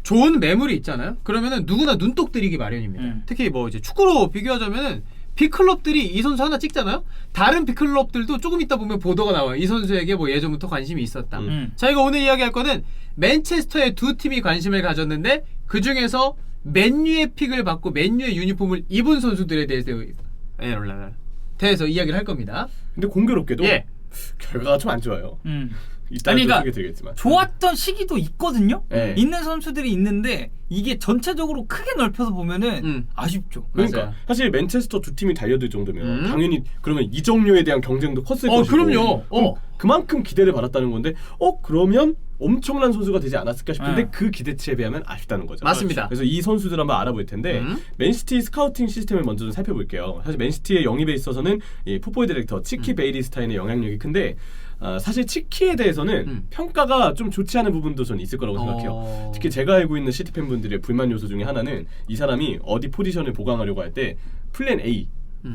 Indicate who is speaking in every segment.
Speaker 1: 좋은 매물이 있잖아요. 그러면은 누구나 눈독 들이기 마련입니다. 특히 뭐 이제 축구로 비교하자면은 빅클럽들이 이 선수 하나 찍잖아요. 다른 빅클럽들도 조금 있다 보면 보도가 나와요. 이 선수에게 뭐 예전부터 관심이 있었다. 저희가 오늘 이야기할 거는 맨체스터의 두 팀이 관심을 가졌는데 그 중에서 맨유의 픽을 받고 맨유의 유니폼을 입은 선수들에 대해서 이야기를 할 겁니다.
Speaker 2: 근데 공교롭게도
Speaker 1: 예.
Speaker 2: 결과가 좀 안 좋아요.
Speaker 3: 아니, 그러니까
Speaker 2: 되겠지만.
Speaker 3: 좋았던 시기도 있거든요.
Speaker 2: 네.
Speaker 3: 있는 선수들이 있는데 이게 전체적으로 크게 넓혀서 보면은 아쉽죠.
Speaker 2: 그러니까
Speaker 1: 맞아요.
Speaker 2: 사실 맨체스터 두 팀이 달려들 정도면 당연히 그러면 이정료에 대한 경쟁도 컸을 것이고.
Speaker 1: 그럼요.
Speaker 2: 그만큼 기대를 받았다는 건데 그러면 엄청난 선수가 되지 않았을까 싶은데 그 기대치에 비하면 아쉽다는 거죠.
Speaker 1: 맞습니다.
Speaker 2: 그래서 이 선수들 한번 알아볼 텐데 맨시티 스카우팅 시스템을 먼저 좀 살펴볼게요. 사실 맨시티의 영입에 있어서는 이 풋볼 디렉터 치키 베이리스타인의 영향력이 큰데 사실 치키에 대해서는 평가가 좀 좋지 않은 부분도 저는 있을 거라고 생각해요. 특히 제가 알고 있는 시티 팬분들의 불만 요소 중에 하나는 이 사람이 어디 포지션을 보강하려고 할 때 플랜 A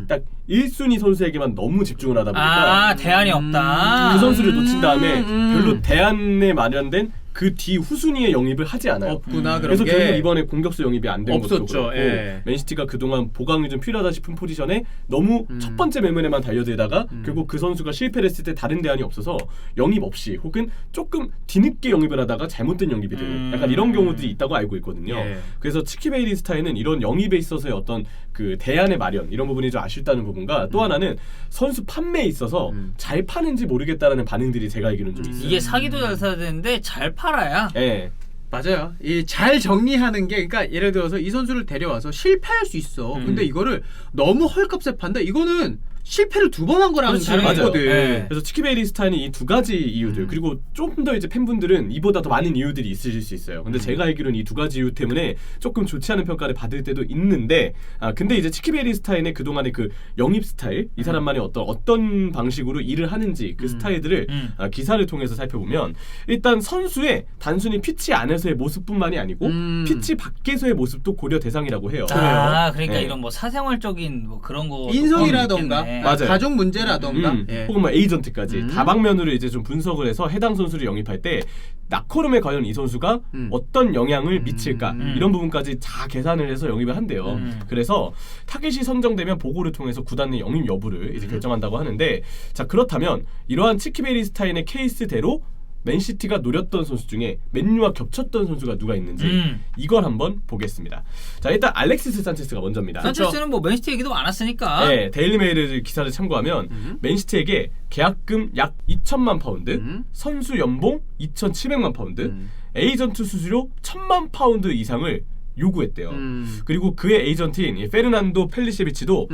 Speaker 2: 딱 1순위 선수에게만 너무 집중을 하다 보니까
Speaker 3: 대안이 없다.
Speaker 2: 그 선수를 놓친 다음에 별로 대안에 마련된 그 뒤 후순위의 영입을 하지 않아요.
Speaker 1: 없구나.
Speaker 2: 그래서
Speaker 1: 그런 게
Speaker 2: 결국 이번에 공격수 영입이 안 된 것도
Speaker 1: 없었죠.
Speaker 2: 그렇고
Speaker 1: 예.
Speaker 2: 맨시티가 그동안 보강이 좀 필요하다 싶은 포지션에 너무 첫 번째 매물에만 달려들다가 결국 그 선수가 실패를 했을 때 다른 대안이 없어서 영입 없이 혹은 조금 뒤늦게 영입을 하다가 잘못된 영입이 되는 약간 이런 경우들이 있다고 알고 있거든요.
Speaker 1: 예.
Speaker 2: 그래서 치키 베이리스타인은 이런 영입에 있어서의 어떤 그 대안의 마련 이런 부분이 좀 아쉽다는 부분과 또 하나는 선수 판매에 있어서 잘 파는지 모르겠다라는 반응들이 제가 알기로는 좀 있어요.
Speaker 3: 이게 사기도 잘 사야 되는데 잘 팔아야.
Speaker 2: 예.
Speaker 1: 맞아요. 이 잘 정리하는 게 그러니까 예를 들어서 이 선수를 데려와서 실패할 수 있어. 근데 이거를 너무 헐값에 판다. 이거는 실패를 두 번 한 거랑
Speaker 3: 그렇지.
Speaker 1: 다른
Speaker 2: 맞아요.
Speaker 1: 거거든.
Speaker 3: 네.
Speaker 2: 그래서 치키 베이리스타인이 이 두 가지 이유들 그리고 조금 더 이제 팬분들은 이보다 더 많은 이유들이 있으실 수 있어요. 근데 제가 알기로는 이 두 가지 이유 때문에 조금 좋지 않은 평가를 받을 때도 있는데 근데 이제 치키 베이리스타인의 그동안의 그 영입 스타일 이 사람만의 어떤 방식으로 일을 하는지 그 스타일들을 기사를 통해서 살펴보면 일단 선수의 단순히 피치 안에서의 모습뿐만이 아니고 피치 밖에서의 모습도 고려 대상이라고 해요.
Speaker 3: 그러니까
Speaker 2: 네.
Speaker 3: 이런 뭐 사생활적인 뭐 그런 거
Speaker 1: 인성이라던가
Speaker 2: 맞아요.
Speaker 1: 가족 문제라던가 예.
Speaker 2: 혹은 뭐 에이전트까지 다방면으로 이제 좀 분석을 해서 해당 선수를 영입할 때 나커룸에 과연 이 선수가 어떤 영향을 미칠까 이런 부분까지 다 계산을 해서 영입을 한대요. 그래서 타겟이 선정되면 보고를 통해서 구단의 영입 여부를 이제 결정한다고 하는데 자 그렇다면 이러한 치키 베이리스타인의 케이스대로 맨시티가 노렸던 선수 중에 맨유와 겹쳤던 선수가 누가 있는지 이걸 한번 보겠습니다. 자 일단 알렉시스 산체스가 먼저입니다.
Speaker 3: 산체스는 뭐 맨시티 얘기도 많았으니까.
Speaker 2: 네, 데일리메일 기사를 참고하면 맨시티에게 계약금 약 2천만 파운드, 선수 연봉 2,700만 파운드, 에이전트 수수료 1,000만 파운드 이상을 요구했대요. 그리고 그의 에이전트인 이 페르난도 펠리시비치도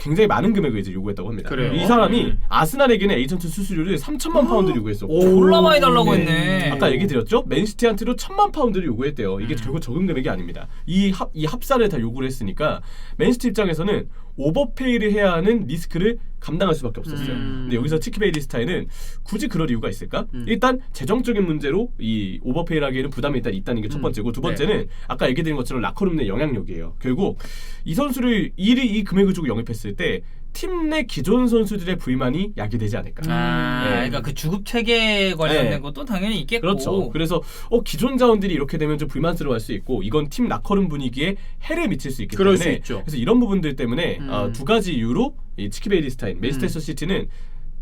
Speaker 2: 굉장히 많은 금액을 이제 요구했다고 합니다.
Speaker 1: 그래요?
Speaker 2: 이 사람이 아스날에게는 에이전트 수수료를 3천만 파운드를 요구했었고
Speaker 3: 졸라 많이 달라고 했네.
Speaker 2: 아까 얘기 드렸죠? 맨시티한테도 1,000만 파운드를 요구했대요. 이게 결국 적은 금액이 아닙니다. 이 합산을 다 요구를 했으니까 맨시티 입장에서는 오버페이를 해야 하는 리스크를 감당할 수밖에 없었어요. 근데 여기서 치키 베이리스타인은 굳이 그럴 이유가 있을까? 일단 재정적인 문제로 이 오버페이를 하기에는 부담이 일단 있다는 게 첫 번째고 두 번째는 아까 얘기드린 것처럼 라커룸 내 영향력이에요. 결국 이 선수를 이 금액을 주고 영입했을 때 팀 내 기존 선수들의 불만이 야기되지 않을까.
Speaker 3: 그러니까 그 주급 체계 관련된
Speaker 2: 네.
Speaker 3: 것도 당연히 있겠고.
Speaker 2: 그렇죠. 그래서 기존 자원들이 이렇게 되면 좀 불만스러워할 수 있고 이건 팀 라커룸 분위기에 해를 미칠 수 있기
Speaker 1: 그럴
Speaker 2: 때문에
Speaker 1: 수 있죠.
Speaker 2: 그래서 이런 부분들 때문에 두 가지 이유로 이 치키 베이리스타인, 맨체스터 시티는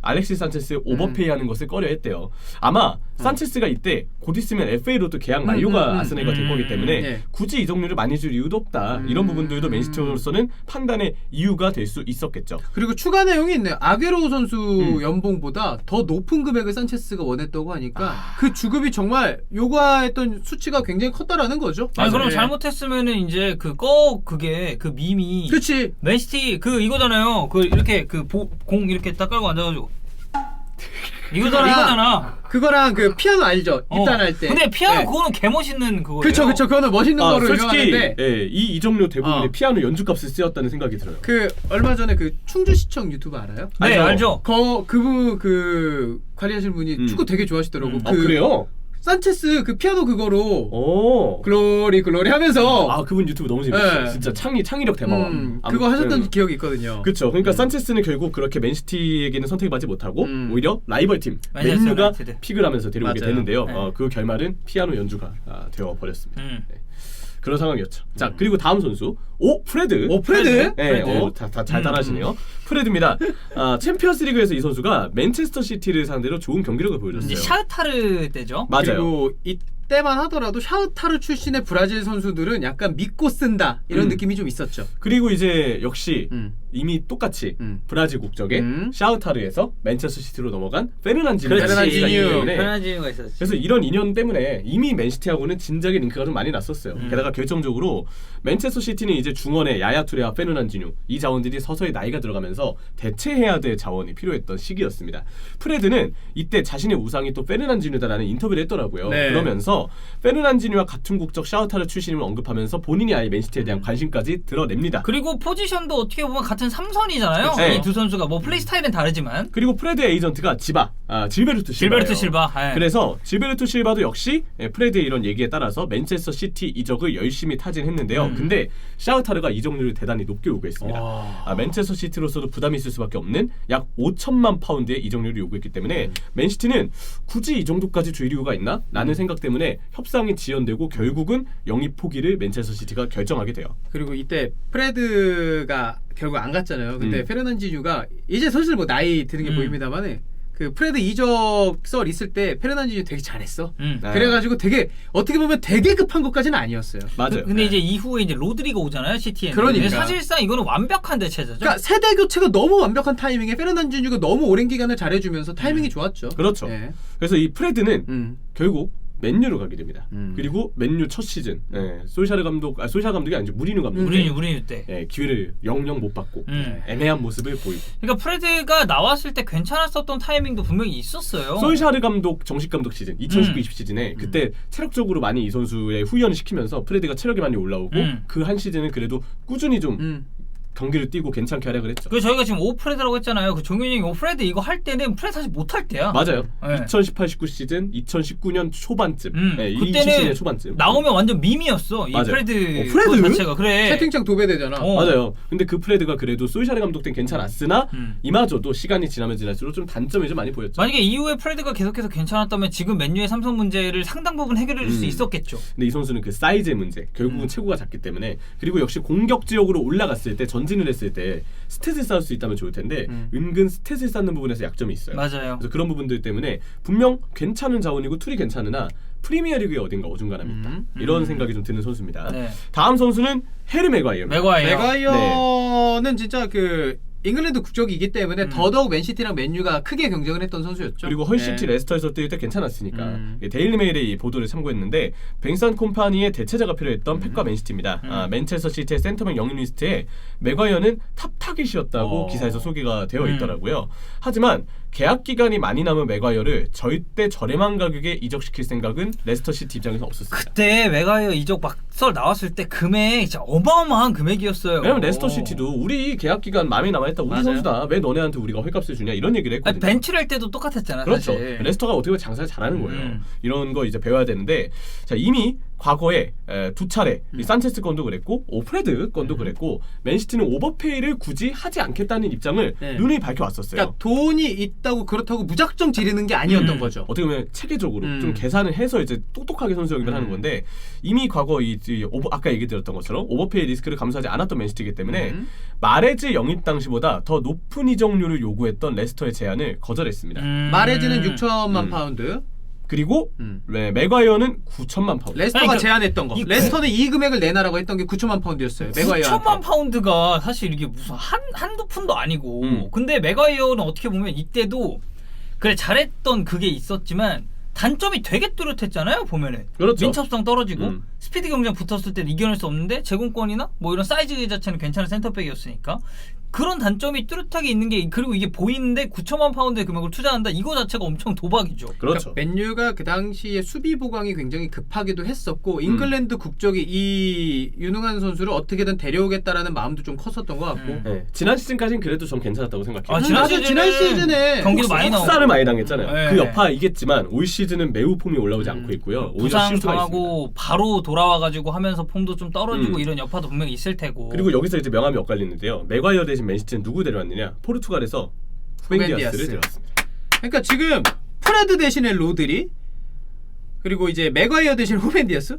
Speaker 2: 알렉시스 산체스 오버페이하는 것을 꺼려했대요. 아마 산체스가 이때 곧 있으면 FA로 또 계약 만료가 아스날과 될 거기 때문에
Speaker 1: 네.
Speaker 2: 굳이 이적료를 많이 줄 이유도 없다. 이런 부분들도 맨시티로서는 판단의 이유가 될 수 있었겠죠.
Speaker 1: 그리고 추가 내용이 있네요. 아게로 선수 연봉보다 더 높은 금액을 산체스가 원했다고 하니까 그 주급이 정말 요구했던 수치가 굉장히 컸다라는 거죠.
Speaker 3: 아니 그럼
Speaker 1: 네.
Speaker 3: 잘못했으면은 이제 그게 그 밈이
Speaker 1: 그치.
Speaker 3: 맨시티 그 이거잖아요. 그 이렇게 공 이렇게 딱 깔고 앉아가지고 이거잖아.
Speaker 1: 그거랑 그 피아노 알죠? 입단할 때.
Speaker 3: 근데 피아노
Speaker 1: 네.
Speaker 3: 그거는 개멋있는 그거예요.
Speaker 1: 그쵸. 그거는 멋있는 거로
Speaker 2: 솔직히
Speaker 1: 유명한데.
Speaker 2: 이 이적료 대부분의 피아노 연주값을 쓰였다는 생각이 들어요.
Speaker 1: 그 얼마 전에 그 충주시청 유튜브 알아요?
Speaker 3: 네, 알죠.
Speaker 1: 그분 그 관리하시는 분이 축구 되게 좋아하시더라고.
Speaker 2: 그래요?
Speaker 1: 산체스 그 피아노 그거로
Speaker 2: 오.
Speaker 1: 글로리 하면서
Speaker 2: 아 그분 유튜브 너무 재밌어요.
Speaker 1: 네.
Speaker 2: 진짜 창의력 대망함.
Speaker 1: 그거 하셨던 기억이 있거든요.
Speaker 2: 그렇죠. 그러니까 산체스는 결국 그렇게 맨시티에게는 선택을 받지 못하고 오히려 라이벌 팀
Speaker 3: 맨체스터
Speaker 2: 맨유가
Speaker 3: 유나이티드.
Speaker 2: 픽을 하면서 데려오게
Speaker 1: 맞아요.
Speaker 2: 되는데요.
Speaker 3: 네.
Speaker 2: 그 결말은 피아노 연주가 되어 버렸습니다. 네. 그런 상황이었죠. 자 그리고 다음 선수 프레드.
Speaker 1: 프레드?
Speaker 2: 네,
Speaker 3: 프레드.
Speaker 2: 잘 따라하시네요. 프레드입니다. 챔피언스리그에서 이 선수가 맨체스터 시티를 상대로 좋은 경기력을 보여줬어요.
Speaker 3: 이제 샤흐타르 때죠.
Speaker 2: 맞아요.
Speaker 1: 그리고 이때만 하더라도 샤흐타르 출신의 브라질 선수들은 약간 믿고 쓴다 이런 느낌이 좀 있었죠.
Speaker 2: 그리고 이제 역시
Speaker 1: 음.
Speaker 2: 이미 똑같이
Speaker 1: 음.
Speaker 2: 브라질 국적의
Speaker 1: 음.
Speaker 2: 샤흐타르에서 맨체스터 시티로 넘어간 페르난지뉴
Speaker 3: 그렇지.
Speaker 1: 페르난지뉴.
Speaker 3: 페르난지뉴가 있었지.
Speaker 2: 그래서 이런 인연 때문에 이미 맨시티하고는 진작에 링크가 좀 많이 났었어요. 게다가 결정적으로 맨체스터 시티는 이제 중원의 야야 투레와 페르난지뉴 이 자원들이 서서히 나이가 들어가면서 대체해야 될 자원이 필요했던 시기였습니다. 프레드는 이때 자신의 우상이 또 페르난지뉴다라는 인터뷰를 했더라고요.
Speaker 1: 네.
Speaker 2: 그러면서 페르난지뉴와 같은 국적 샤흐타르 출신임을 언급하면서 본인이 아예 맨시티에 대한 관심까지 드러냅니다.
Speaker 3: 그리고 포지션도 어떻게 보면 같은 삼선이잖아요.
Speaker 2: 네.
Speaker 3: 이 두 선수가 뭐 플레이 스타일은 다르지만
Speaker 2: 그리고 프레드의 에이전트가 질베르투 실바예요.
Speaker 3: 질베르투 실바. 예.
Speaker 2: 그래서 질베르투 실바도 역시 프레드의 이런 얘기에 따라서 맨체스터 시티 이적을 열심히 타진했는데요. 근데 샤흐타르가 이적률을 대단히 높게 요구했습니다. 맨체스터 시티로서도 부담이 있을 수밖에 없는 약 5천만 파운드의 이적률을 요구했기 때문에 맨시티는 굳이 이 정도까지 줄 이유가 있나? 라는 생각 때문에 협상이 지연되고 결국은 영입 포기를 맨체스터 시티가 결정하게 돼요.
Speaker 1: 그리고 이때 프레드가 결국 안 갔잖아요. 근데 페르난지뉴가 이제 슬슬 뭐 나이 드는 게 보입니다만은 그 프레드 이적설 있을 때 페르난지뉴 되게 잘했어.
Speaker 2: 네.
Speaker 1: 그래가지고 되게 어떻게 보면 되게 급한 것까지는 아니었어요.
Speaker 2: 맞아요.
Speaker 3: 근데 이제 이후에 이제 로드리가 오잖아요, 시티에.
Speaker 1: 그러니까.
Speaker 3: 사실상 이거는 완벽한 대체자죠.
Speaker 1: 그러니까 세대 교체가 너무 완벽한 타이밍에 페르난지뉴가 너무 오랜 기간을 잘해주면서 타이밍이 좋았죠.
Speaker 2: 그렇죠.
Speaker 1: 예.
Speaker 2: 그래서 이 프레드는 결국 맨유로 가게 됩니다.
Speaker 1: 음.
Speaker 2: 그리고 맨유 첫 시즌 솔샤르 감독이 아니죠. 무리뉴 감독.
Speaker 3: 무리뉴 때.
Speaker 2: 기회를 영영 못 받고 애매한 모습을 보이고.
Speaker 3: 그러니까 프레드가 나왔을 때 괜찮았었던 타이밍도 분명히 있었어요.
Speaker 2: 솔샤르 감독 정식 감독 시즌 2019-20 시즌에 그때 체력적으로 많이 이 선수의 후연을 시키면서 프레드가 체력이 많이 올라오고 그 한 시즌은 그래도 꾸준히 좀 경기를 뛰고 괜찮게 활약을 했죠.
Speaker 3: 그 저희가 지금 오프레드라고 했잖아요. 그 종현이 형이 오프레드 이거 할 때는 프레드 사실 못 할 때야.
Speaker 2: 맞아요.
Speaker 3: 네.
Speaker 2: 2018-19 시즌, 2019년 초반쯤, 이
Speaker 3: 그때는
Speaker 2: 시즌의 초반쯤
Speaker 3: 나오면 완전 밈이었어. 이
Speaker 2: 맞아요.
Speaker 3: 프레드
Speaker 1: 프레드?
Speaker 3: 그거 자체가 그래.
Speaker 1: 채팅창 도배되잖아.
Speaker 2: 맞아요. 근데 그 프레드가 그래도 솔샤르 감독 때는 괜찮았으나 이마저도 시간이 지나면 지날수록 좀 단점이 좀 많이 보였죠.
Speaker 3: 만약에 이후에 프레드가 계속해서 괜찮았다면 지금 맨유의 삼성 문제를 상당 부분 해결해 줄 수 있었겠죠.
Speaker 2: 근데 이 선수는 그 사이즈의 문제, 결국은 체구가 작기 때문에 그리고 역시 공격 지역으로 올라갔을 때 전진을 했을 때 스탯을 쌓을 수 있다면 좋을 텐데 은근 스탯을 쌓는 부분에서 약점이 있어요.
Speaker 3: 맞아요.
Speaker 2: 그래서 그런 부분들 때문에 분명 괜찮은 자원이고 툴이 괜찮으나 프리미어리그에 어딘가 어중간함이 있다. 이런 생각이 좀 드는 선수입니다.
Speaker 3: 네.
Speaker 2: 다음 선수는 해리 맥과이어입니다.
Speaker 1: 맥과이어는 진짜 그 잉글랜드 국적이기 때문에 더더욱 맨시티랑 맨유가 크게 경쟁을 했던 선수였죠.
Speaker 2: 그리고 헐시티 레스터에서 뛸 때 괜찮았으니까 데일리메일의 이 보도를 참고했는데 벤산 콤파니의 대체자가 필요했던 펩과 맨시티입니다. 맨체스터 시티의 센터백 영입 리스트에 맥과이어는 탑 타깃이었다고 기사에서 소개가 되어 있더라고요. 하지만 계약 기간이 많이 남은 맥과이어를 절대 저렴한 가격에 이적시킬 생각은 레스터 시티 입장에서 없었습니다.
Speaker 3: 그때 맥과이어 이적 막설 나왔을 때 금액 진짜 어마어마한 금액이었어요.
Speaker 2: 왜냐면 레스터 시티도 우리 계약 기간 마음에 남아있다 우리
Speaker 3: 맞아요.
Speaker 2: 선수다 왜 너네한테 우리가 헐값을 주냐 이런 얘기를 했거든요.
Speaker 3: 아니, 벤치를 할 때도 똑같았잖아.
Speaker 2: 그렇죠.
Speaker 3: 사실.
Speaker 2: 레스터가 어떻게 보면 장사를 잘하는 거예요. 이런 거 이제 배워야 되는데 자 이미 과거에 두 차례 이 산체스 건도 그랬고 오프레드 건도 그랬고 맨시티는 오버페이를 굳이 하지 않겠다는 입장을 누누이 밝혀왔었어요.
Speaker 1: 그러니까 돈이 있다고 그렇다고 무작정 지르는 게 아니었던 거죠.
Speaker 2: 어떻게 보면 체계적으로 좀 계산을 해서 이제 똑똑하게 선수 영입을 하는 건데 이미 과거 아까 얘기 드렸던 것처럼 오버페이 리스크를 감수하지 않았던 맨시티이기 때문에 마레즈 영입 당시보다 더 높은 이적료를 요구했던 레스터의 제안을 거절했습니다.
Speaker 1: 마레즈는 6천만 파운드.
Speaker 2: 그리고 맥과이어는 9천만 파운드.
Speaker 1: 레스터가
Speaker 3: 아니,
Speaker 1: 제안했던 거. 레스터는 이 금액을 내놔라고 했던 게 9천만 파운드였어요. 맥과이어한테.
Speaker 3: 9천만 파운드가 사실 이게 무슨 한두 푼도 아니고. 근데 맥과이어는 어떻게 보면 이때도 그래 잘했던 그게 있었지만 단점이 되게 뚜렷했잖아요. 보면은
Speaker 2: 그렇죠.
Speaker 3: 민첩성 떨어지고 스피드 경쟁 붙었을 때 이겨낼 수 없는데 제공권이나 뭐 이런 사이즈 자체는 괜찮은 센터백이었으니까 그런 단점이 뚜렷하게 있는 게 그리고 이게 보이는데 9천만 파운드의 금액을 투자한다 이거 자체가 엄청 도박이죠.
Speaker 2: 그렇죠.
Speaker 1: 그러니까 맨유가 그 당시에 수비 보강이 굉장히 급하기도 했었고 잉글랜드 국적이 이 유능한 선수를 어떻게든 데려오겠다라는 마음도 좀 컸었던 것 같고
Speaker 2: 네. 지난 시즌까지는 그래도 좀 괜찮았다고 생각해요.
Speaker 3: 아,
Speaker 1: 지난 시즌에
Speaker 3: 경기도 많이 나오고
Speaker 2: 혹사를 많이 당했잖아요.
Speaker 3: 네.
Speaker 2: 그 여파이겠지만 올 시즌은 매우 폼이 올라오지 않고 있고요. 오히려
Speaker 3: 부상
Speaker 2: 실수가
Speaker 3: 당하고
Speaker 2: 있습니다.
Speaker 3: 바로 돌아와가지고 하면서 폼도 좀 떨어지고 이런 여파도 분명히 있을 테고.
Speaker 2: 그리고 여기서 이제 명함이 엇갈리는데요. 맥과이어 대신 맨시티는 누구 데려왔느냐? 포르투갈에서 후벤 디아스를 데려왔습니다.
Speaker 1: 그러니까 지금 프레드 대신에 로드리 그리고 이제 맥과이어 대신 후벤 디아스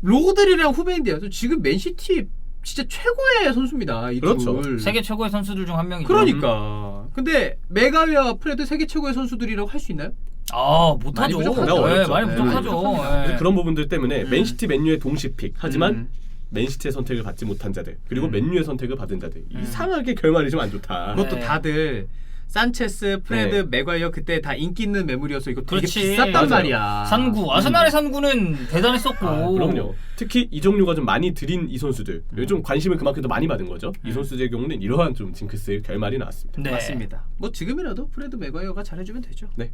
Speaker 1: 로드리랑 후벤 디아스 지금 맨시티 진짜 최고의 선수입니다. 이
Speaker 2: 그렇죠.
Speaker 1: 둘.
Speaker 3: 세계 최고의 선수들 중 한 명이죠.
Speaker 1: 그러니까. 근데 맥과이어와 프레드 세계 최고의 선수들이라고 할 수 있나요?
Speaker 3: 아 못하죠.
Speaker 1: 많이 부족하죠.
Speaker 3: 네,
Speaker 2: 어렵죠.
Speaker 3: 많이
Speaker 2: 네,
Speaker 3: 부족하죠.
Speaker 1: 많이
Speaker 3: 네.
Speaker 2: 그래서 그런 부분들 때문에 맨시티, 맨유의 동시 픽. 하지만
Speaker 1: 음.
Speaker 2: 맨시티의 선택을 받지 못한 자들 그리고 맨유의 선택을 받은 자들 이상하게 결말이 좀 안 좋다.
Speaker 1: 그것도
Speaker 3: 네.
Speaker 1: 다들 산체스, 프레드,
Speaker 2: 네.
Speaker 1: 맥과이어 그때 다 인기 있는 매물이어서 이거 되게
Speaker 3: 그렇지.
Speaker 1: 비쌌단
Speaker 2: 맞아요.
Speaker 1: 말이야.
Speaker 3: 산구 아스날의 산구는 대단했었고.
Speaker 2: 그럼요. 특히 이 종류가 좀 많이 들인 이 선수들 요즘 관심을 그만큼 더 많이 받은 거죠. 이 선수들의 경우는 이러한 좀 징크스의 결말이 나왔습니다.
Speaker 3: 네.
Speaker 1: 맞습니다. 뭐 지금이라도 프레드 맥과이어가 잘해주면 되죠.
Speaker 2: 네.